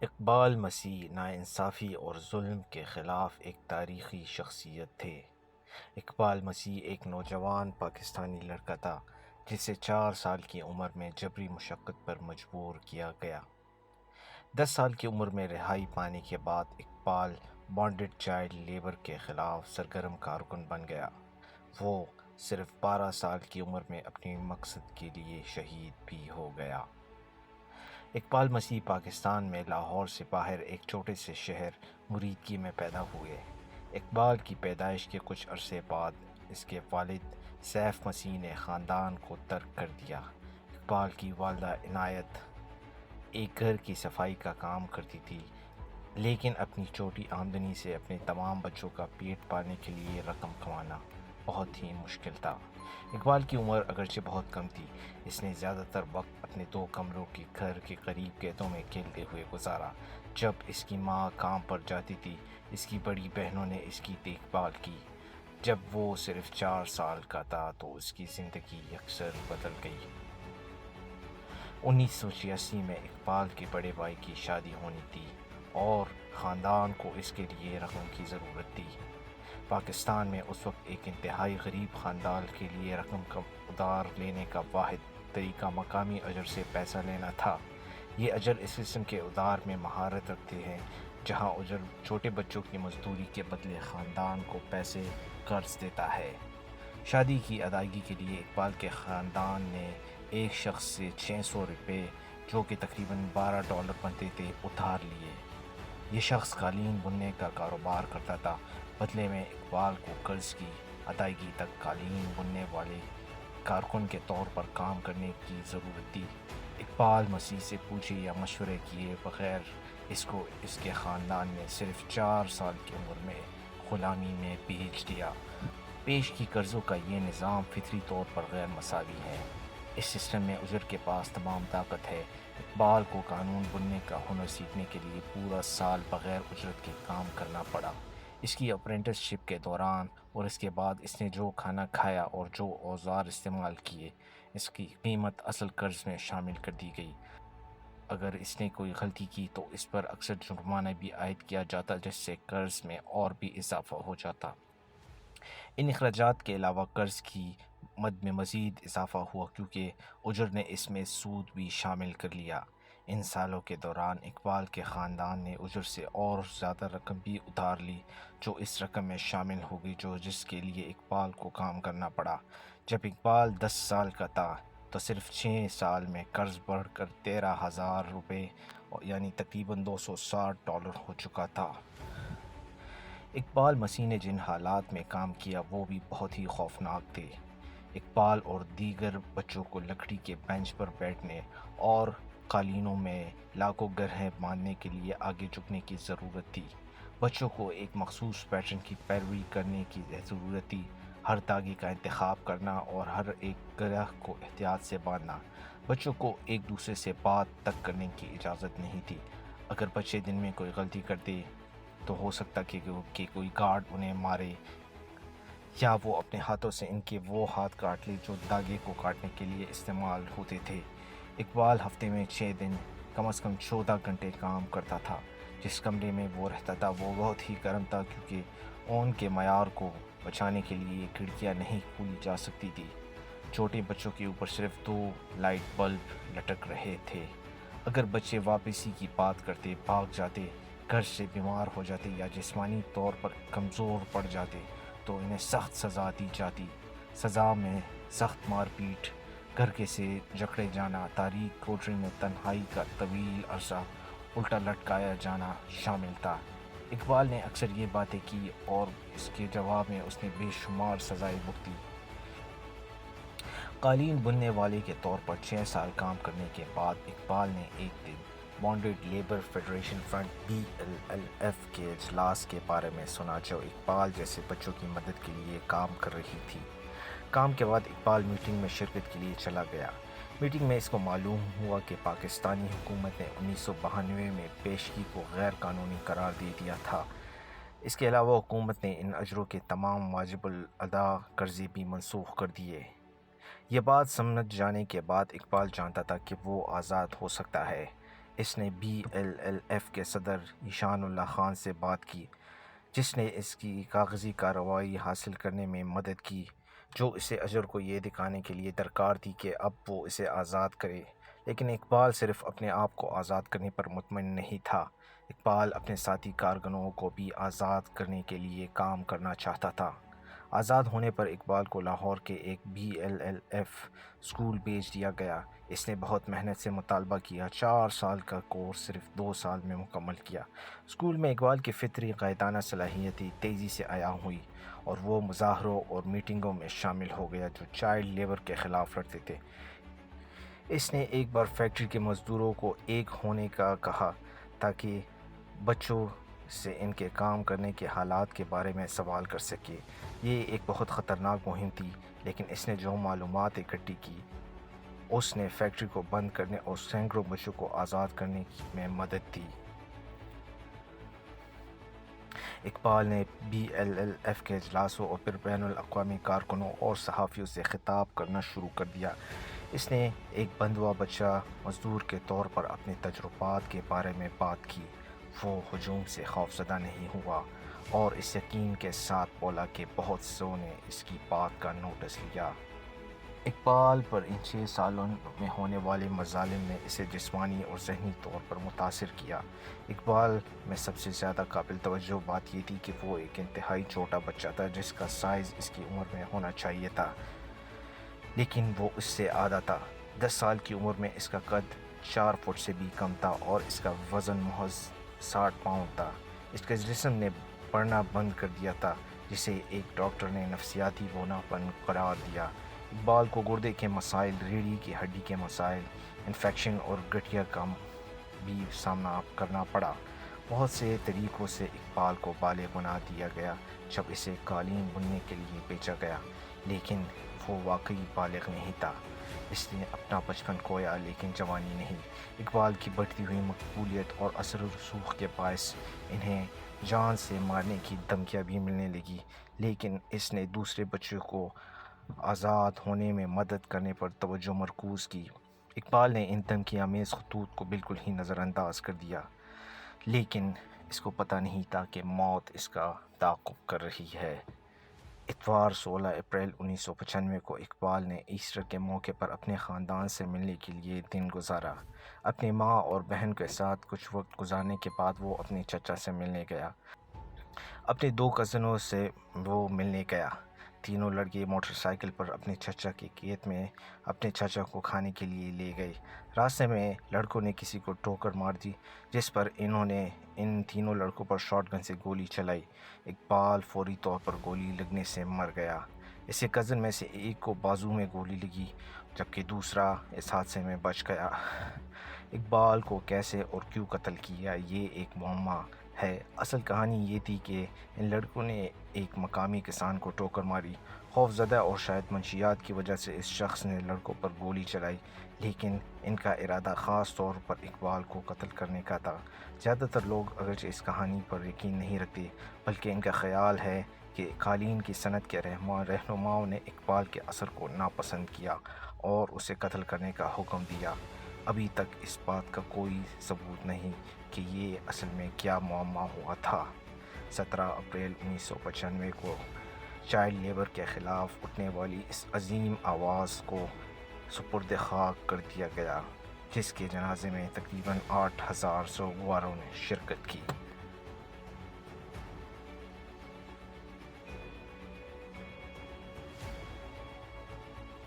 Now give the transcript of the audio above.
اقبال مسیح ناانصافی اور ظلم کے خلاف ایک تاریخی شخصیت تھے۔ اقبال مسیح ایک نوجوان پاکستانی لڑکا تھا جسے 4 سال کی عمر میں جبری مشقت پر مجبور کیا گیا۔ 10 سال کی عمر میں رہائی پانے کے بعد اقبال بانڈڈ چائلڈ لیبر کے خلاف سرگرم کارکن بن گیا۔ وہ صرف 12 سال کی عمر میں اپنے مقصد کے لیے شہید بھی ہو گیا۔ اقبال مسیح پاکستان میں لاہور سے باہر ایک چھوٹے سے شہر مریدکی میں پیدا ہوئے۔ اقبال کی پیدائش کے کچھ عرصے بعد اس کے والد سیف مسیح نے خاندان کو ترک کر دیا۔ اقبال کی والدہ عنایت ایک گھر کی صفائی کا کام کرتی تھی، لیکن اپنی چھوٹی آمدنی سے اپنے تمام بچوں کا پیٹ پالنے کے لیے رقم کمانا بہت ہی مشکل تھا۔ اقبال کی عمر اگرچہ بہت کم تھی، اس نے زیادہ تر وقت اپنے 2 کمروں کے گھر کے قریب کھیتوں میں کھیلتے ہوئے گزارا۔ جب اس کی ماں کام پر جاتی تھی، اس کی بڑی بہنوں نے اس کی دیکھ بھال کی۔ جب وہ صرف 4 سال کا تھا تو اس کی زندگی یکسر بدل گئی۔ 1986 میں اقبال کے بڑے بھائی کی شادی ہونی تھی اور خاندان کو اس کے لیے رقم کی ضرورت تھی۔ پاکستان میں اس وقت ایک انتہائی غریب خاندان کے لیے رقم کا ادھار لینے کا واحد طریقہ مقامی اجر سے پیسہ لینا تھا۔ یہ اجر اس قسم کے ادھار میں مہارت رکھتے ہیں جہاں اجر چھوٹے بچوں کی مزدوری کے بدلے خاندان کو پیسے قرض دیتا ہے۔ شادی کی ادائیگی کے لیے اقبال کے خاندان نے ایک شخص سے 600 روپے، جو کہ تقریباً $12 بنتے تھے، ادھار لیے۔ یہ شخص قالین بننے کا کاروبار کرتا تھا۔ بدلے میں اقبال کو قرض کی ادائیگی تک قالین بننے والے کارکن کے طور پر کام کرنے کی ضرورت تھی۔ اقبال مسیح سے پوچھے یا مشورے کیے بغیر اس کو اس کے خاندان نے صرف 4 سال کی عمر میں غلامی میں بھیج دیا۔ پیش کی قرضوں کا یہ نظام فطری طور پر غیر مساوی ہے۔ اس سسٹم میں اجر کے پاس تمام طاقت ہے۔ اقبال کو قانون بننے کا ہنر سیکھنے کے لیے پورا سال بغیر اجرت کے کام کرنا پڑا۔ اس کی اپرینٹس شپ کے دوران اور اس کے بعد اس نے جو کھانا کھایا اور جو اوزار استعمال کیے، اس کی قیمت اصل قرض میں شامل کر دی گئی۔ اگر اس نے کوئی غلطی کی تو اس پر اکثر جرمانہ بھی عائد کیا جاتا، جس سے قرض میں اور بھی اضافہ ہو جاتا۔ ان اخراجات کے علاوہ قرض کی مد میں مزید اضافہ ہوا کیونکہ اجر نے اس میں سود بھی شامل کر لیا۔ ان سالوں کے دوران اقبال کے خاندان نے اجر سے اور زیادہ رقم بھی ادھار لی، جو اس رقم میں شامل ہو گئی جس کے لیے اقبال کو کام کرنا پڑا۔ جب اقبال 10 سال کا تھا تو صرف 6 سال میں قرض بڑھ کر 13,000 روپے یعنی تقریباً $260 ہو چکا تھا۔ اقبال مسیح نے جن حالات میں کام کیا وہ بھی بہت ہی خوفناک تھے۔ اقبال اور دیگر بچوں کو لکڑی کے بینچ پر بیٹھنے اور قالینوں میں لاکھوں گرہیں باندھنے کے لیے آگے جھکنے کی ضرورت تھی۔ بچوں کو ایک مخصوص پیٹرن کی پیروی کرنے کی ضرورت تھی، ہر دھاگے کا انتخاب کرنا اور ہر ایک گرہ کو احتیاط سے باندھنا۔ بچوں کو ایک دوسرے سے بات تک کرنے کی اجازت نہیں تھی۔ اگر بچے دن میں کوئی غلطی کرتے تو ہو سکتا کہ کوئی گارڈ انہیں مارے یا وہ اپنے ہاتھوں سے ان کے وہ ہاتھ کاٹ لے جو دھاگے کو کاٹنے کے لیے استعمال ہوتے تھے۔ اقبال ہفتے میں 6 دن کم از کم 14 گھنٹے کام کرتا تھا۔ جس کمرے میں وہ رہتا تھا وہ بہت ہی گرم تھا کیونکہ اون کے معیار کو بچانے کے لیے کھڑکیاں نہیں کھولی جا سکتی تھی۔ چھوٹے بچوں کے اوپر صرف 2 لائٹ بلب لٹک رہے تھے۔ اگر بچے واپسی کی بات کرتے، بھاگ جاتے، گھر سے بیمار ہو جاتے یا جسمانی طور پر کمزور پڑ جاتے تو انہیں سخت سزا دی جاتی۔ سزا میں سخت مار پیٹ، گھر کے سے جکڑے جانا، تاریک کوٹری میں تنہائی کا طویل عرصہ الٹا لٹکایا جانا شامل تھا۔ اقبال نے اکثر یہ باتیں کی اور اس کے جواب میں اس نے بے شمار سزائیں بھگتی۔ قالین بننے والے کے طور پر 6 سال کام کرنے کے بعد اقبال نے ایک دن bonded labour federation front BLLF کے اجلاس کے بارے میں سنا جو اقبال جیسے بچوں کی مدد کے لیے کام کر رہی تھی۔ کام کے بعد اقبال میٹنگ میں شرکت کے لیے چلا گیا۔ میٹنگ میں اس کو معلوم ہوا کہ پاکستانی حکومت نے 1992 میں پیشگی کو غیر قانونی قرار دے دیا تھا۔ اس کے علاوہ حکومت نے ان اجروں کے تمام واجب الادا قرضے بھی منسوخ کر دیے۔ یہ بات سمجھ جانے کے بعد اقبال جانتا تھا کہ وہ آزاد ہو سکتا ہے۔ اس نے BLLF کے صدر ایشان اللہ خان سے بات کی، جس نے اس کی کاغذی کارروائی حاصل کرنے میں مدد کی، جو اسے اجہر کو یہ دکھانے کے لیے درکار تھی کہ اب وہ اسے آزاد کرے۔ لیکن اقبال صرف اپنے آپ کو آزاد کرنے پر مطمئن نہیں تھا، اقبال اپنے ساتھی کارکنوں کو بھی آزاد کرنے کے لیے کام کرنا چاہتا تھا۔ آزاد ہونے پر اقبال کو لاہور کے ایک BLLF اسکول بھیج دیا گیا۔ اس نے بہت محنت سے مطالبہ کیا، 4 سال کا کورس صرف 2 سال میں مکمل کیا۔ اسکول میں اقبال کی فطری قائدانہ صلاحیتیں تیزی سے عیاں ہوئی اور وہ مظاہروں اور میٹنگوں میں شامل ہو گیا جو چائلڈ لیبر کے خلاف لڑتے تھے۔ اس نے ایک بار فیکٹری کے مزدوروں کو ایک ہونے کا کہا تاکہ بچوں سے ان کے کام کرنے کے حالات کے بارے میں سوال کر سکے۔ یہ ایک بہت خطرناک مہم تھی، لیکن اس نے جو معلومات اکٹھی کی اس نے فیکٹری کو بند کرنے اور سینکڑوں بچوں کو آزاد کرنے میں مدد دی۔ اقبال نے BLLF کے اجلاسوں اور پھر بین الاقوامی کارکنوں اور صحافیوں سے خطاب کرنا شروع کر دیا۔ اس نے ایک بندھوا بچہ مزدور کے طور پر اپنے تجربات کے بارے میں بات کی۔ وہ ہجوم سے خوفزدہ نہیں ہوا اور اس یقین کے ساتھ بولا کہ بہت سو نے اس کی بات کا نوٹس لیا۔ اقبال پر ان 6 سالوں میں ہونے والے مظالم نے اسے جسمانی اور ذہنی طور پر متاثر کیا۔ اقبال میں سب سے زیادہ قابل توجہ بات یہ تھی کہ وہ ایک انتہائی چھوٹا بچہ تھا جس کا سائز اس کی عمر میں ہونا چاہیے تھا، لیکن وہ اس سے آدھا تھا۔ 10 سال کی عمر میں اس کا قد 4 فٹ سے بھی کم تھا اور اس کا وزن محض 60 پاؤنڈ تھا۔ اس کے جسم نے بڑھنا بند کر دیا تھا، جسے ایک ڈاکٹر نے نفسیاتی بونا پن قرار دیا۔ اقبال کو گردے کے مسائل، ریڑھ کی ہڈی کے مسائل، انفیکشن اور گٹھیا کا بھی سامنا کرنا پڑا۔ بہت سے طریقوں سے اقبال کو بالغ بنا دیا گیا جب اسے قالین بننے کے لیے بھیجا گیا، لیکن وہ واقعی بالغ نہیں تھا۔ اس نے اپنا بچپن کھویا لیکن جوانی نہیں۔ اقبال کی بڑھتی ہوئی مقبولیت اور اثر و رسوخ کے باعث انہیں جان سے مارنے کی دھمکیاں بھی ملنے لگیں، لیکن اس نے دوسرے بچوں کو آزاد ہونے میں مدد کرنے پر توجہ مرکوز کی۔ اقبال نے ان دھمکی آمیز خطوط کو بالکل ہی نظر انداز کر دیا، لیکن اس کو پتہ نہیں تھا کہ موت اس کا تعاقب کر رہی ہے۔ اتوار 16 اپریل 1995 کو اقبال نے ایسٹر کے موقع پر اپنے خاندان سے ملنے کے لیے دن گزارا۔ اپنی ماں اور بہن کے ساتھ کچھ وقت گزارنے کے بعد وہ اپنے چچا سے ملنے گیا۔ اپنے 2 کزنوں سے وہ ملنے گیا۔ تینوں لڑکے موٹر سائیکل پر اپنے چچا کے کھیت میں اپنے چچا کو کھانے کے لیے لے گئے۔ راستے میں لڑکوں نے کسی کو ٹھوکر مار دی، جس پر انہوں نے ان تینوں لڑکوں پر شاٹ گن سے گولی چلائی۔ اقبال فوری طور پر گولی لگنے سے مر گیا۔ اس کے کزن میں سے ایک کو بازو میں گولی لگی جبکہ دوسرا اس حادثے میں بچ گیا۔ اقبال کو کیسے اور کیوں قتل کیا، یہ ایک معمہ ہے۔ اصل کہانی یہ تھی کہ ان لڑکوں نے ایک مقامی کسان کو ٹھوکر ماری۔ خوف زدہ اور شاید منشیات کی وجہ سے اس شخص نے لڑکوں پر گولی چلائی، لیکن ان کا ارادہ خاص طور پر اقبال کو قتل کرنے کا تھا۔ زیادہ تر لوگ اگرچہ اس کہانی پر یقین نہیں رکھتے، بلکہ ان کا خیال ہے کہ قالین کی صنعت کے رہنماؤں نے اقبال کے اثر کو ناپسند کیا اور اسے قتل کرنے کا حکم دیا۔ ابھی تک اس بات کا کوئی ثبوت نہیں کہ یہ اصل میں کیا معمہ ہوا تھا۔ 17 اپریل 1995 کو چائلڈ لیبر کے خلاف اٹھنے والی اس عظیم آواز کو سپرد خاک کر دیا گیا، جس کے جنازے میں تقریباً 8,000 سوگواروں نے شرکت کی۔